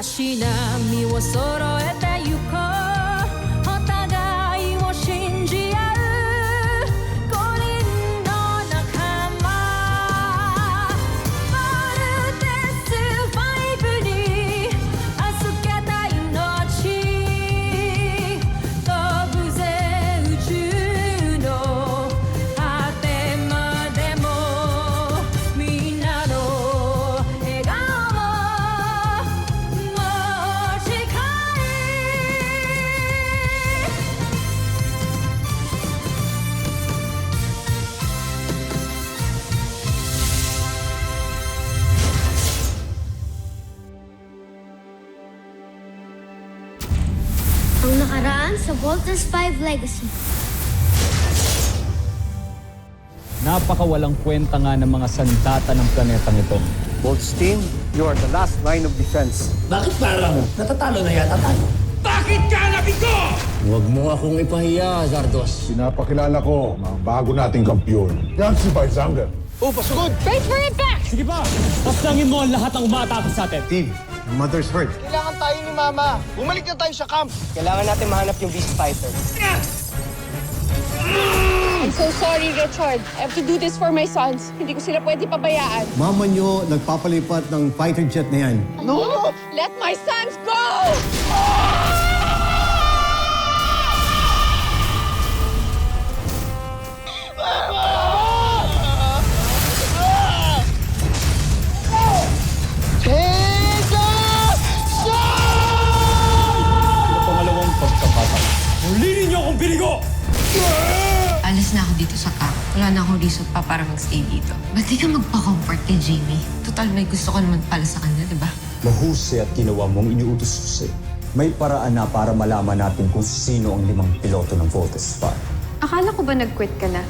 足並みを揃えてゆこうお互いを信じ合う5人の仲間まるでスファイブに預けた命飛ぶぜ宇宙の果てまでもみんなの笑顔も持ち帰Ang nakaraan sa Voltes 5 Legacy. Napakawalang kwenta nga ng mga sandata ng planetang ito. Bolt's team, you are the last line of defense. Bakit parang natatalo na yata tayo? Bakit ka nabigo? Huwag mo akong ipahiya, Zardos. Pinapakilala ko mga bago nating kampiyon. Yan si Baizanger. Wait for it back! Sige pa! Pasangin mo ang lahat ng umaatake sa atin. Team, your mother's hurt. Kailangan tayo ni Mama. Bumalik na tayo sa camp. Kailangan natin mahanap yung Beast Fighter. I'm so sorry, Richard. I have to do this for my sons. Hindi ko sila pwede pabayaan. Mama nyo nagpapalipat ng fighter jet na yan. No! Let my sons go! Pangalawang pagkakataon. Muli ninyo akong binigo! Alis na ako dito sa camp. Wala na akong reason pa para magstay dito. Ba't di ka magpa-comfort kay Jamie? Total, may gusto ko naman pala sa kanya, di ba? Mahusay at ginawa mong iniutos ko sa'yo. May paraan na para malaman natin kung sino ang 5 piloto ng Voltes 5. Akala ko ba nag-quit ka na?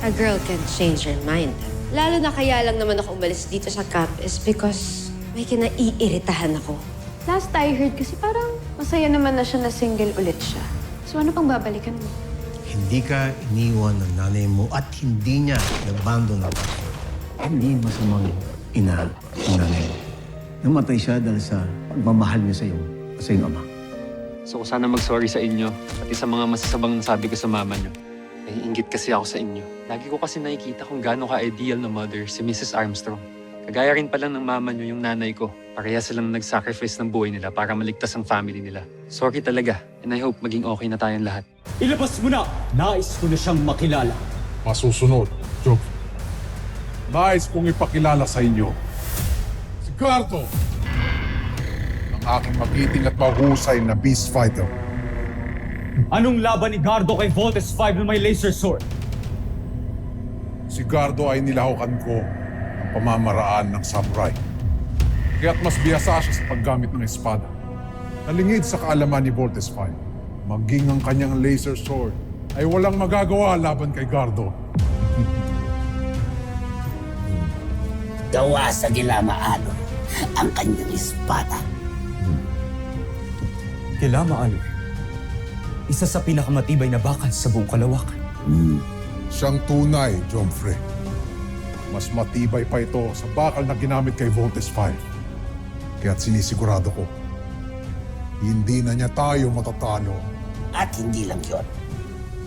A girl can change her mind. Lalo na kaya lang naman ako umalis dito sa camp is because may kinaiiritahan ako. Last I heard kasi parang masaya naman na siya na single ulit siya. So ano pang babalikan mo? Hindi ka iniwan ng nanay mo at hindi niya nabando ng tatay. Hindi masamang ina ng nanay mo. Namatay siya dahil sa pagmamahal niya sa iyong ama. So sana mag-sorry sa inyo, pati sa mga masasabang nasabi ko sa mama niyo. Naiinggit kasi ako sa inyo. Lagi ko kasi nakikita kung gaano ka-ideal na mother si Mrs. Armstrong. Kagaya rin pala ng mama niyo yung nanay ko. Pareha silang nag-sacrifice ng buhay nila para maligtas ang family nila. Sorry talaga, and I hope maging okay na tayong lahat. Ilabas mo na! Nais ko na siyang makilala. Masusunod, Joke. Nais kong ipakilala sa inyo si Gardo, ang aking magiting at mahusay na Beast Fighter. Anong laban ni Gardo kay Voltes 5 na may laser sword? Si Gardo ay nilahukan ko ng pamamaraan ng samurai. Kaya't mas biyasa siya sa paggamit ng espada. Nalingid sa kaalaman ni Voltes 5. Maging ang kanyang laser sword ay walang magagawa laban kay Gardo. Gawa sa Gilamaano ang kanyang espada. Kilamaano, isa sa pinakamatibay na bakal sa buong kalawakan. Siyang tunay, Jomfre. Mas matibay pa ito sa bakal na ginamit kay Voltes 5. Kaya't sinisigurado ko, hindi na niya tayo matatalo. At hindi lang yon.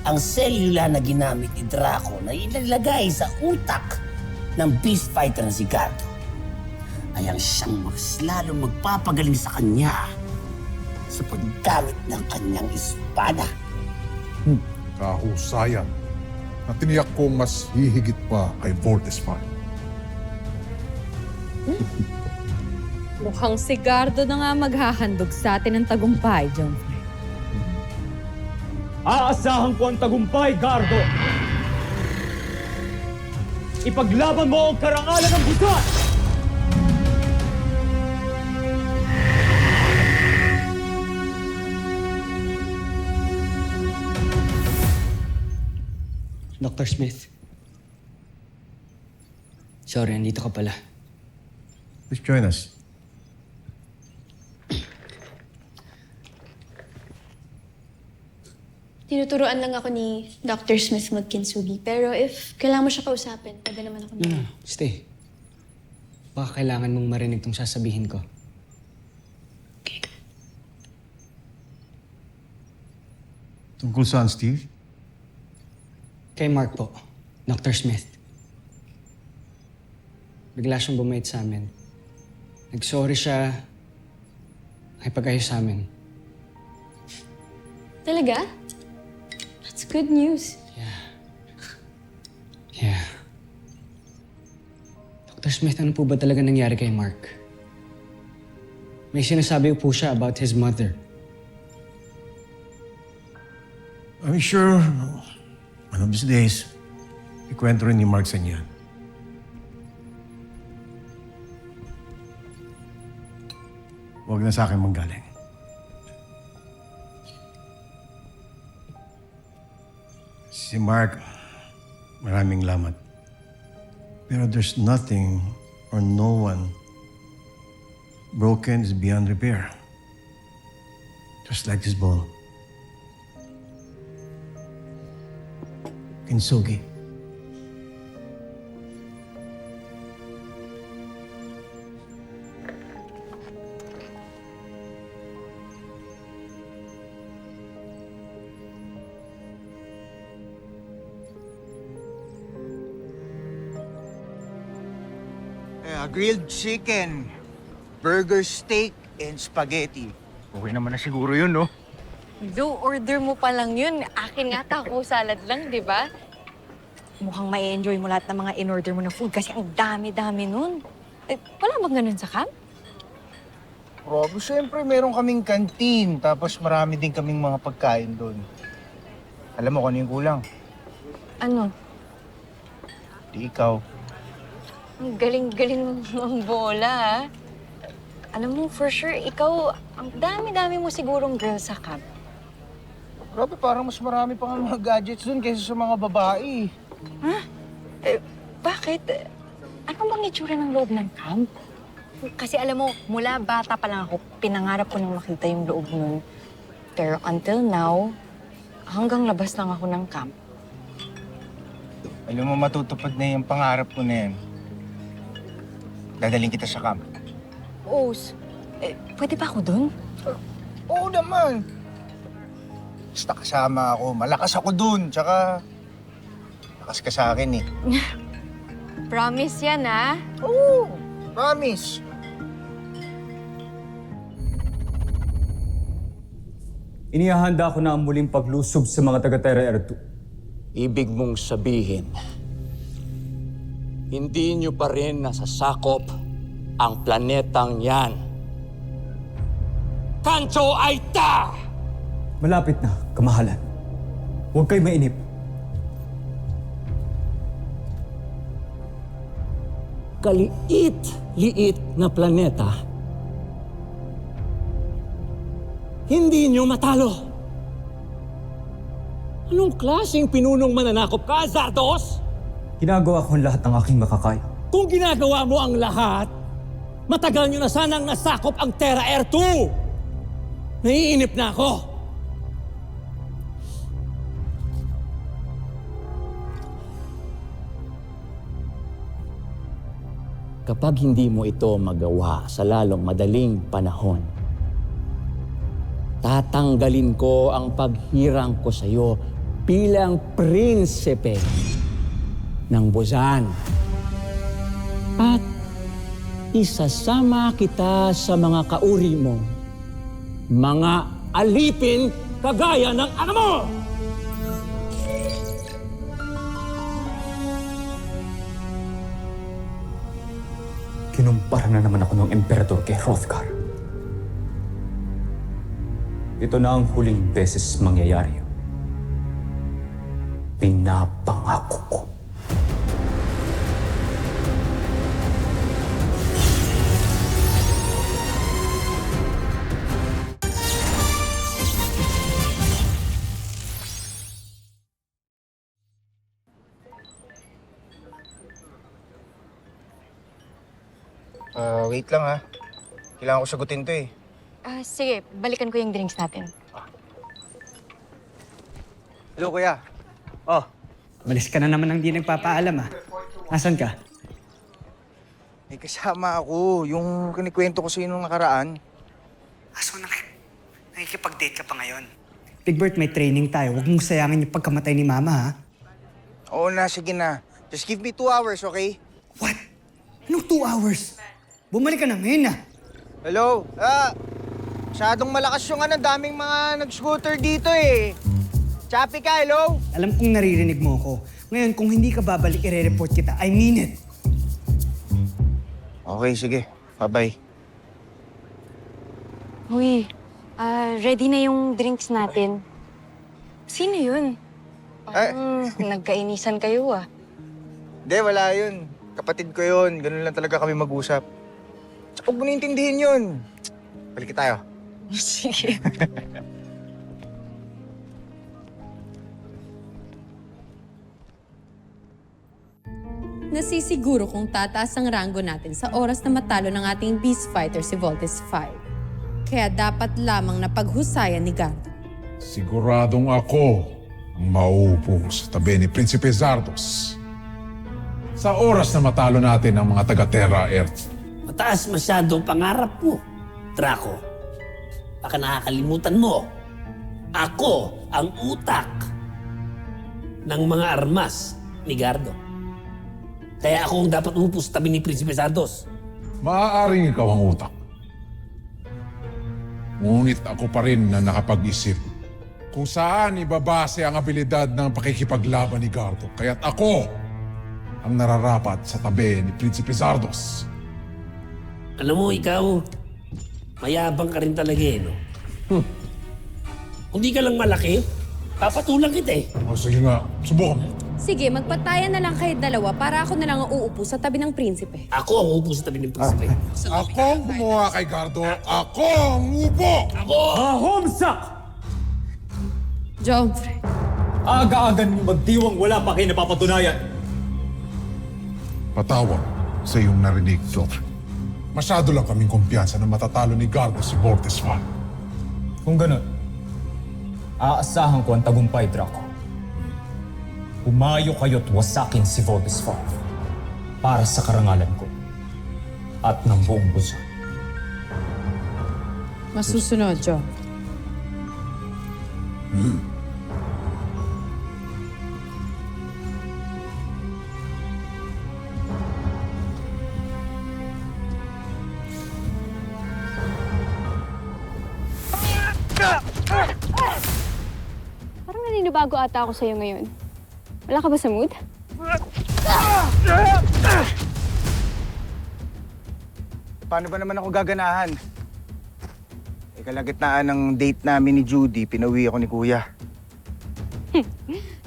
Ang selula na ginamit ni Draco na ilalagay sa utak ng Beast Fighter na si Gardo ay ang siyang mas lalong magpapagaling sa kanya sa paggamit ng kanyang espada. Kahusayan na tiniyak kong mas hihigit pa kay Voltes 5. Mukhang si Gardo na nga maghahandog sa atin ng tagumpay, John. Aasahan ko ang tagumpay, Gardo! Ipaglaban mo ang karangalan ng buwan! Dr. Smith. Sorry, andito ka pala. Please join us. Tinuturuan lang ako ni Dr. Smith magkinsugi. Pero if kailangan mo siya kausapin, pwede naman ako na. Stay. Baka kailangan mong marinig tong sasabihin ko. Tungkol saan, Steve? Kay Mark po, Dr. Smith. Bigla siyang bumait sa amin. Nag-sorry siya, nakipag-ayos sa amin. Talaga? That's good news. Yeah. Dr. Smith, ano po ba talaga nangyari kay Mark? May sinasabi po siya about his mother. I'm sure one of these days, ikwento rin ni Mark sa niya. Huwag na sa akin manggaling. Si Mark, maraming lamat. Pero there's nothing or no one broken is beyond repair. Just like this ball. Kinsugi. Grilled chicken, burger steak, and spaghetti. Okay naman na siguro yun, no? Do, order mo pa lang yun. Akin nga taco salad lang, di ba? Mukhang ma-enjoy mo lahat ng mga in-order mo na food kasi ang dami-dami nun. Eh, wala bang ganun sa camp? Rob, siyempre meron kaming kantin, tapos marami din kaming mga pagkain doon. Alam mo kung ano yung kulang? Ano? Di ikaw. Ang galing-galing ng bola, ha? Alam mo, for sure, ikaw, ang dami-dami mo sigurong girl sa camp. Grabe, parang mas marami pa nga mga gadgets doon kaysa sa mga babae. Ha? Eh, bakit? Ano bang itsura ng loob ng camp? Kasi alam mo, mula bata pa lang ako, pinangarap ko nang makita yung loob nun. Pero until now, hanggang labas lang ako ng camp. Alam mo, matutupad na yung pangarap ko na yan. Dadaling kita sa camp. Os, pwede ba ako dun? Oo naman. Basta kasama ako. Malakas ako dun. Tsaka, lakas ka sa akin eh. Promise yan, ha? Oo, promise. Inihahanda ko na ang muling paglusob sa mga taga-Terra Air 2. Ibig mong sabihin, hindi nyo pa rin nasasakop ang planetang yan. Kanto Aita! Malapit na, kamahalan. Huwag kayo mainip. Kaliit-liit na planeta. Hindi nyo matalo. Anong klaseng pinunong mananakop ka, Zardos? Ginagawa ko ang lahat ng aking makakaya. Kung ginagawa mo ang lahat, matagal nyo na sanang nasakop ang Terra Air 2. Naiinip na ako. Kapag hindi mo ito magawa sa lalong madaling panahon, tatanggalin ko ang paghirang ko sa iyo bilang prinsipe ng Buzan. At isasama kita sa mga kauri mo, mga alipin kagaya ng ano mo! Kinumpara na naman ako ng emperador kay Hrothgar. Ito na ang huling beses mangyayari. Pinapangako ko. Wait lang ha. Kailangan ko sagutin to eh. Sige, balikan ko yung drinks natin. Hello, kuya. Malis ka na naman ng di nagpapaalam, ha? Nasaan ka? May kasama ako. Yung kinikwento ko sa'yo nung nakaraan. So, nakikipag-date ka pa ngayon? Big Bert, may training tayo. Huwag mong sayangin yung pagkamatay ni Mama, ha? Oo na, sige na. Just give me 2 hours, okay? What? Anong 2 hours? Bumalik ka na ngayon, ha? Hello? Masyadong malakas yung daming mga nag-scooter dito eh. Chappy ka, hello? Alam kong naririnig mo ako. Ngayon, kung hindi ka babalik, ire-report kita. I mean it. Okay, sige. Bye-bye. Uy, ready na yung drinks natin. Sino yun? Parang nagkainisan kayo ah. Hindi, wala yun. Kapatid ko yun. Ganun lang talaga kami mag-usap. Tsaka huwag mo naintindihin yun. Balik tayo. Sige. Nasisiguro kung tataas ang ranggo natin sa oras na matalo ng ating beast fighter si Voltes 5. Kaya dapat lamang na paghusayan ni Gardo. Siguradong ako ang mauupo sa tabi ni Prinsipe Zardos. Sa oras na matalo natin ang mga taga-Terra Earth. Mataas masyado ang pangarap mo, Draco. Baka nakakalimutan mo. Ako ang utak ng mga armas ni Gardo. Kaya ako ang dapat umupo sa tabi ni Prinsipe Zardos. Maaaring ikaw ang utak. Ngunit ako pa rin na nakapag-isip kung saan ibabase ang abilidad ng pakikipaglaban ni Gardo. Kaya't ako ang nararapat sa tabi ni Prinsipe Zardos. Alam mo, ikaw, mayabang ka rin talaga eh, no? Kung di ka lang malaki, papatulang kita eh. O sige nga, subukan mo. Sige, magpatayan na lang kayo dalawa para ako na lang ang uupo sa tabi ng prinsipe. Ako ang uupo sa tabi ng prinsipe. Ako ang gumawa kay Gardo. Ako ang upo! Ako! Homsak! Jomfrey. Aga-aga niyo magdiwang wala pa kayo napapatunayan. Patawag sa iyong narinig, Joffrey. Masyado lang kaming kumpiyansa na matatalo ni Gardo si Voltes 5. Kung ganun, aasahan ko ang tagumpay, Draco. Umayo kayo't wasakin si Voltes 5 para sa karangalan ko at ng buong busa. Masusunod, Jo. Parang naninibago ata ako sa'yo ngayon. Wala ka ba sa mood? Paano ba naman ako gaganahan? Kalagitnaan ng date namin ni Judy, pinauwi ako ni Kuya.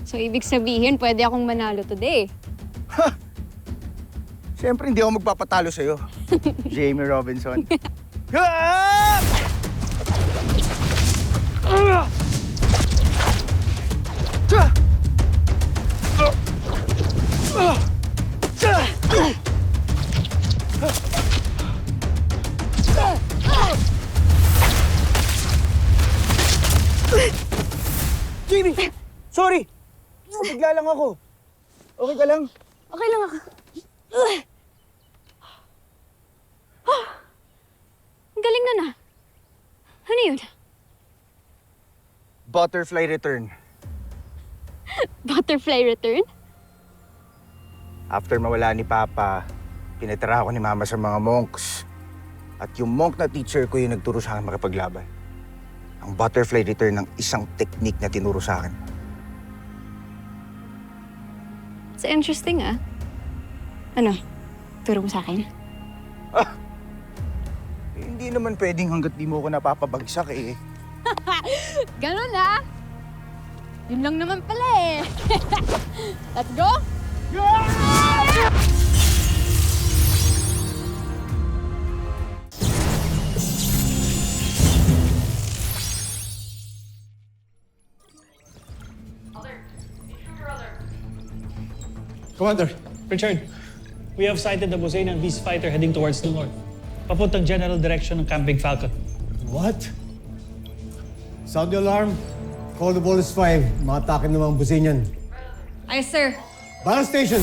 So, ibig sabihin, pwede akong manalo today. Siyempre, hindi ako magpapatalo sa'yo. Jamie Robinson. Jamie! Sorry! Bigla lang ako. Okay ka lang? Okay lang ako. Ang galing na na. Ano yun? Butterfly return. Butterfly return? After mawala ni Papa, pinatira ako ni Mama sa mga monks. At yung monk na teacher ko yung nagturo sa akin makipaglaban. Ang butterfly return ng isang technique na tinuro sa akin. It's interesting, ah. Ano? Turo mo sa akin? Hindi naman pwedeng hanggat di mo ako napapabagsak eh. Ganun, ah. Yun lang naman pala eh. Let's go! Commander, Richard, we have sighted the Bosanian beast fighter heading towards the north. Papuntang general direction ng Camping Falcon. What? Sound the alarm. Call the Voltes 5. Makatake naman ang Bosanian. Ay, sir. Battle station!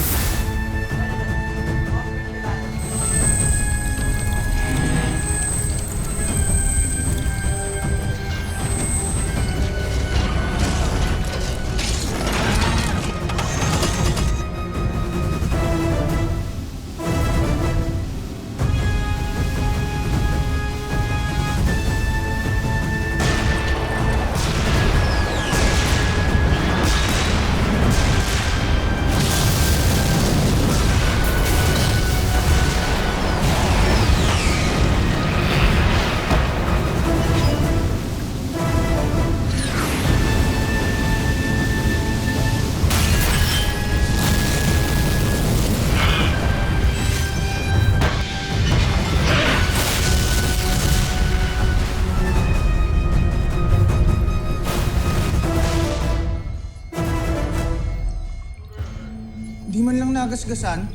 kinagasgasan.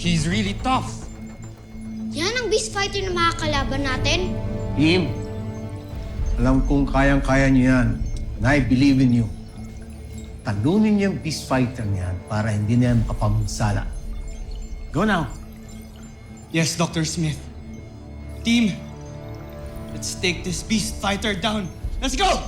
He's really tough. Yan ang beast fighter na makakalaban natin. Team, alam kong kayang-kaya niyo yan. And I believe in you. Talunin niyo yung beast fighter niyan para hindi na yan makapamsala. Go now. Yes, Dr. Smith. Team, let's take this beast fighter down. Let's go!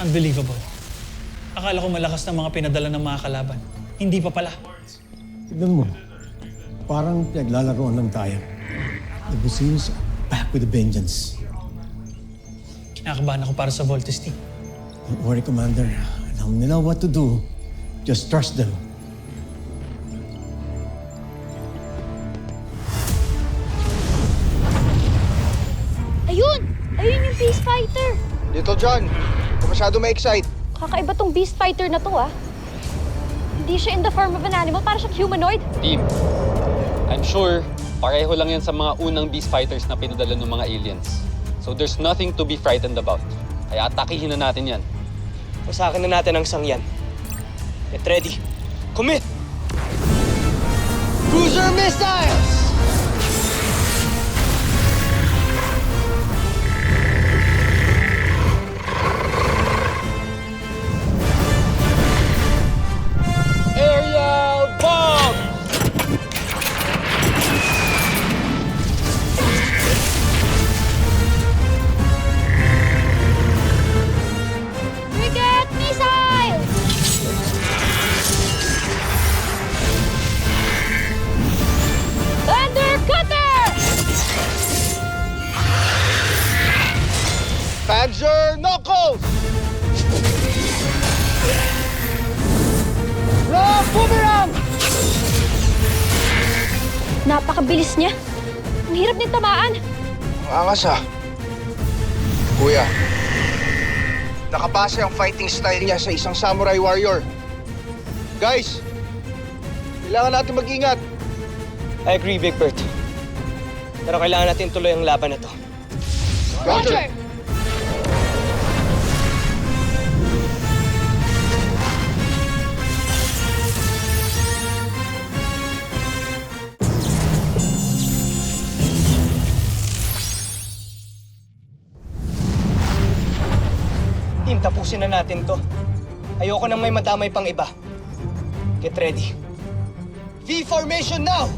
Unbelievable. Akala ko malakas ng mga pinadala ng mga kalaban. Hindi pa pala. Tignan mo, parang naglalaroan lang tayo. The Busenes are back with a vengeance. Kinakabahan ako para sa Voltes team. Don't worry, Commander. Alam nila what to do. Just trust them. Ayun! Ayun yung beast fighter! Little John, kung masyado ma-excite. Kakaiba tong beast fighter na to, ah. Hindi siya in the form of an animal, para siyang humanoid. Team, I'm sure pareho lang yan sa mga unang beast fighters na pinadala ng mga aliens. So there's nothing to be frightened about. Kaya atakihin na natin yan. Masakin na natin ang sangyan. Get ready. Commit! Cruiser missiles! Aerial bomb! Frigate missile! Thunder cutter! Panzer knuckles! Rock boomerang! Napakabilis niya. Ang hirap din tamaan. Ang angas ah. Kuya, nakabase ang fighting style niya sa isang samurai warrior. Guys, kailangan natin mag-ingat. I agree, Big Bert. Pero kailangan natin tuloy ang laban na to. Roger! Team, tapusin na natin to. Ayoko nang may madamay pang iba. Get ready. V formation now!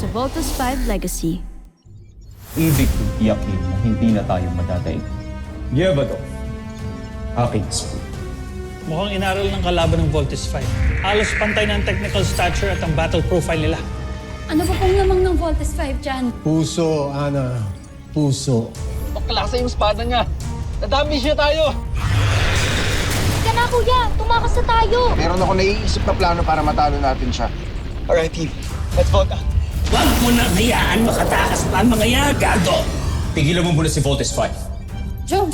Voltus 5 Legacy. Ibig kong tiyakin na hindi na tayo madadaig. Yevado, aking spoon. Mukhang inaral ng kalaban ng Voltes 5. Halos pantay ng technical stature at ang battle profile nila. Ano pa pong lamang ng Voltus 5 dyan? Puso, Ana. Puso. Paklasa yung espada niya. Nadami siya tayo. Ka na, kuya! Tumakas na tayo! Meron ako naiisip na plano para matalo natin siya. Alright, team. Let's vote out. Huwag mo na hayaan makatakas pa ang mga yan, Gardo! Tigilan mo muna si Voltes 5. Joe!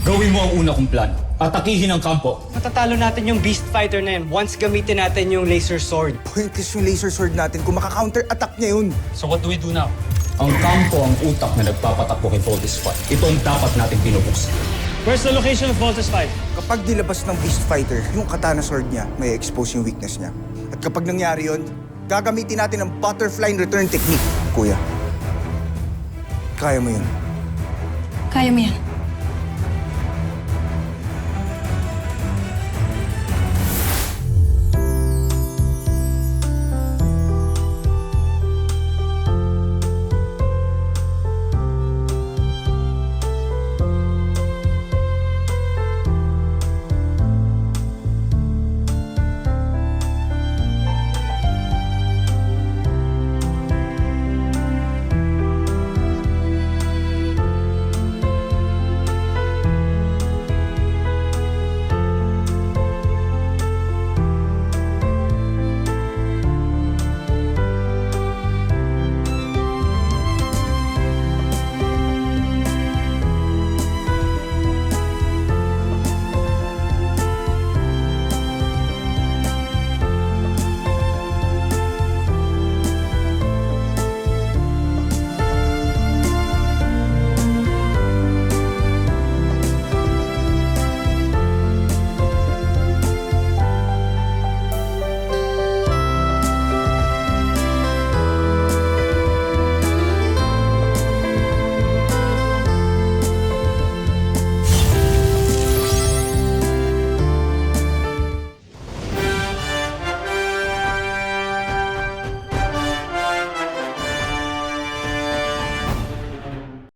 Gawin mo ang una kong plano. Atakihin ang kampo. Matatalo natin yung Beast Fighter na yun once gamitin natin yung laser sword. Pointless yung laser sword natin kung maka-counter-attack niya yun. So what do we do now? Ang kampo ang utak na nagpapatakbo kay Voltes 5. Ito ang dapat nating pinubuksan. Where's the location of Voltes 5? Kapag nilabas ng Beast Fighter, yung katana sword niya, may expose yung weakness niya. At kapag nangyari yun, gagamitin natin ang butterfly return technique. Kuya, kaya mo yun. Kaya mo yan.